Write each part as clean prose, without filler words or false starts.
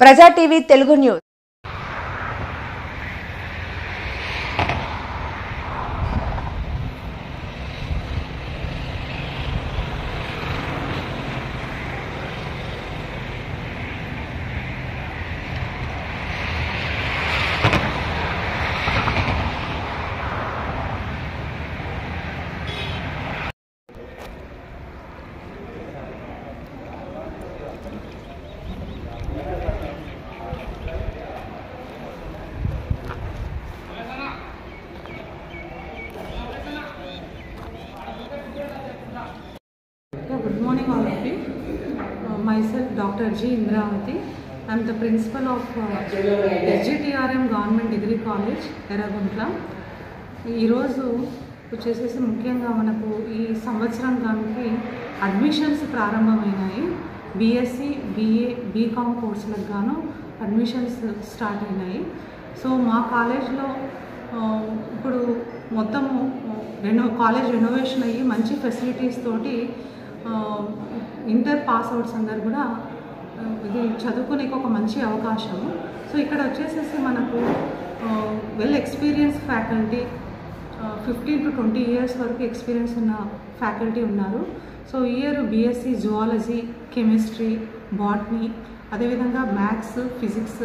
ప్రజా TV Telugu news. Good morning all of you. Myself Dr. G. Indravati. I am the principal of SGTRM Government Degree College, Eraguntla. ఈ రోజు వచ్చేసేసి ముఖ్యంగా మనకు ఈ సంవత్సరానికి అడ్మిషన్స్ ప్రారంభమైనాయి. బీఎస్సీ, బీఏ, బీకామ్ కోర్సులకు గాను అడ్మిషన్స్ స్టార్ట్ అయినాయి. సో మా కాలేజ్లో ఇప్పుడు మొత్తము కాలేజ్ రెనోవేషన్ అయ్యి మంచి ఫెసిలిటీస్ తోటి ఇంటర్ పాస్ అవుట్స్ అందరు కూడా ఇది చదువుకునేకి ఒక మంచి అవకాశము. సో ఇక్కడ వచ్చేసేసి మనకు well experience faculty 15 to 20 years వరకు ఎక్స్పీరియన్స్ ఉన్న ఫ్యాకల్టీ ఉన్నారు. So year BSc zoology, chemistry, botany, అదేవిధంగా maths, physics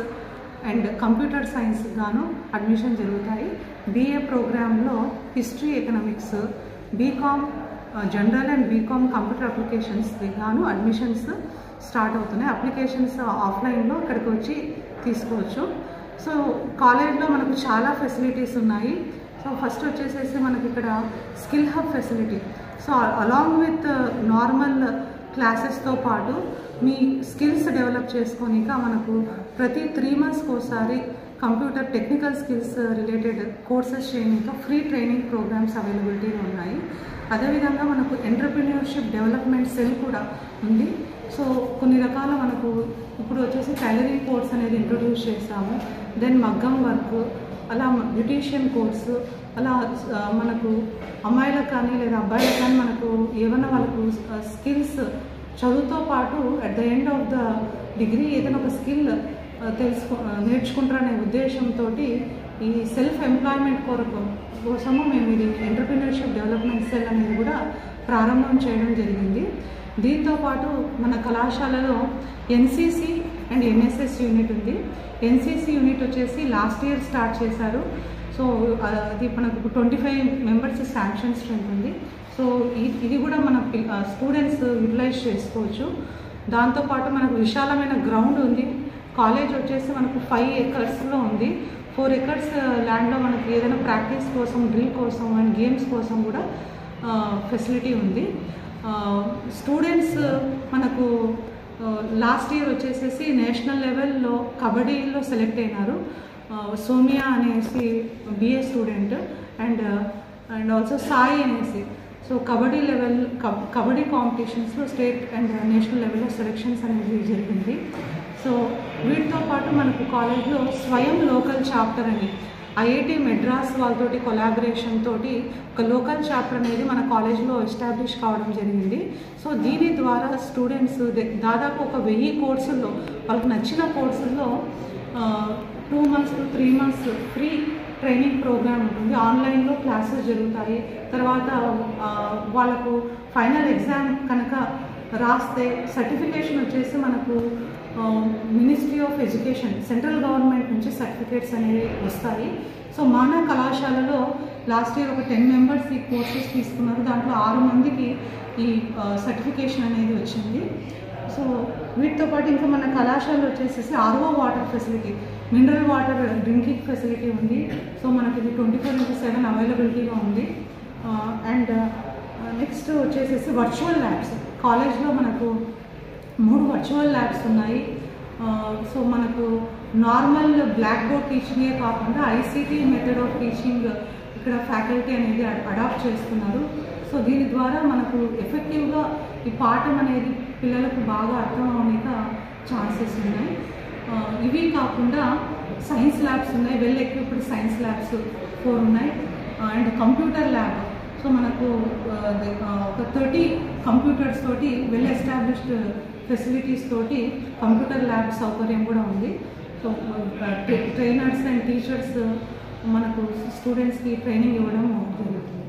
and computer science గాను అడ్మిషన్ జరుగుతాయి. బీఏ ప్రోగ్రాంలో history, economics, BCom general and BCom computer applications గాను అడ్మిషన్స్ స్టార్ట్ అవుతున్నాయి. అప్లికేషన్స్ ఆఫ్లైన్లో ఇక్కడికి వచ్చి తీసుకోవచ్చు. సో కాలేజ్లో మనకు చాలా ఫెసిలిటీస్ ఉన్నాయి. సో ఫస్ట్ వచ్చేసేసి మనకి ఇక్కడ skill hub facility. So along with normal క్లాసెస్తో పాటు మీ స్కిల్స్ డెవలప్ చేసుకోనిక మనకు ప్రతి 3 monthsకి ఒకసారి computer technical skills related courses చేయడానికి ఫ్రీ ట్రైనింగ్ ప్రోగ్రామ్స్ అవైలబిలిటీగా ఉన్నాయి. అదేవిధంగా మనకు ఎంటర్‌ప్రెన్యూర్‌షిప్ డెవలప్మెంట్ సెల్ కూడా ఉంది. సో కొన్ని రకాల మనకు ఇప్పుడు వచ్చేసి టైలరింగ్ కోర్స్ అనేది ఇంట్రొడ్యూస్ చేస్తాము. దెన్ మగ్గం వర్క్, అలా బ్యూటీషియన్ కోర్సు, అలా మనకు అమ్మాయిలకు కానీ లేదా అబ్బాయిలకు కానీ మనకు ఏమైనా వాళ్ళకు స్కిల్స్ చదువుతో పాటు at the end of the degree ఏదైనా ఒక స్కిల్ నేర్చుకుంటారనే ఉద్దేశంతో ఈ సెల్ఫ్ ఎంప్లాయ్మెంట్ కోసము మేము ఇది ఎంటర్‌ప్రెన్యూర్‌షిప్ డెవలప్మెంట్ సెల్ అనేది కూడా ప్రారంభం చేయడం జరిగింది. దీంతోపాటు మన కళాశాలలో ఎన్సీసీ అండ్ ఎన్ఎస్ఎస్ యూనిట్ ఉంది. ఎన్సీసీ యూనిట్ వచ్చేసి లాస్ట్ ఇయర్ స్టార్ట్ చేశారు. సో అది మనకు 25 members శాంక్షన్ స్ట్రెంత్ ఉంది. సో ఇది కూడా మన స్టూడెంట్స్ యూటిలైజ్ చేసుకోవచ్చు. దాంతోపాటు మనకు విశాలమైన గ్రౌండ్ ఉంది. కాలేజ్ వచ్చేసి మనకు 5 acres ఉంది. 4 acres ల్యాండ్లో మనకి ఏదైనా ప్రాక్టీస్ కోసం, డ్రిల్ కోసం అండ్ గేమ్స్ కోసం కూడా ఫెసిలిటీ ఉంది. స్టూడెంట్స్ మనకు లాస్ట్ ఇయర్ వచ్చేసేసి నేషనల్ లెవెల్లో కబడ్డీలో సెలెక్ట్ అయినారు. సోమియా అనేసి BA student and also Sai అనేసి. సో కబడ్డీ కాంపిటీషన్స్లో స్టేట్ అండ్ నేషనల్ లెవెల్లో సెలెక్షన్స్ అనేది జరిగింది. సో వీటితో పాటు మనకు కాలేజ్లో స్వయం లోకల్ చాప్టర్ అని ఐఐటి మెడ్రాస్ వాళ్ళతోటి కొలాబరేషన్ తోటి ఒక లోకల్ చాప్టర్ అనేది మన కాలేజ్లో ఎస్టాబ్లిష్ కావడం జరిగింది. సో దీని ద్వారా స్టూడెంట్స్ దాదాపు ఒక 1000 కోర్సుల్లో వాళ్ళకి నచ్చిన కోర్సుల్లో 2 months to 3 months free training program ఉంటుంది. ఆన్లైన్లో క్లాసెస్ జరుగుతాయి. తర్వాత వాళ్ళకు ఫైనల్ ఎగ్జామ్ కనుక రాస్తే సర్టిఫికేషన్ వచ్చేసి మనకు ministry of education, central government నుంచి సర్టిఫికేట్స్ అనేవి వస్తాయి. సో మన కళాశాలలో లాస్ట్ ఇయర్ ఒక 10 members ఈ కోర్సెస్ తీసుకున్నారు. దాంట్లో 6 మందికి ఈ సర్టిఫికేషన్ అనేది వచ్చింది. సో వీటితో పాటు ఇంకా మన కళాశాలలో వచ్చేసేసి RO water facility, mineral water drinking facility ఉంది. సో మనకి ఇది 24/7 అవైలబిలిటీగా ఉంది. అండ్ నెక్స్ట్ వచ్చేసేసి వర్చువల్ ల్యాబ్స్. కాలేజ్లో మనకు 3 వర్చువల్ ల్యాబ్స్ ఉన్నాయి. సో మనకు నార్మల్ బ్లాక్ బోర్డ్ టీచింగే కాకుండా ఐసీటీ మెథడ్ ఆఫ్ టీచింగ్ ఇక్కడ ఫ్యాకల్టీ అనేది అడాప్ట్ చేస్తున్నారు. సో దీని ద్వారా మనకు ఎఫెక్టివ్గా ఈ పాఠం అనేది పిల్లలకు బాగా అర్థం అవడానికి ఛాన్సెస్ ఉన్నాయి. ఇవి కాకుండా సైన్స్ ల్యాబ్స్ ఉన్నాయి. వెల్ ఎక్విప్డ్ సైన్స్ ల్యాబ్స్ 4 ఉన్నాయి. And computer lab. So so మనకు ఒక 30 కంప్యూటర్స్ తోటి వెల్ ఎస్టాబ్లిష్డ్ ఫెసిలిటీస్ తోటి కంప్యూటర్ ల్యాబ్ సౌకర్యం కూడా ఉంది. సో ట్రైనర్స్ అండ్ టీచర్స్ మనకు స్టూడెంట్స్కి ట్రైనింగ్ ఇవ్వడం జరుగుతుంది.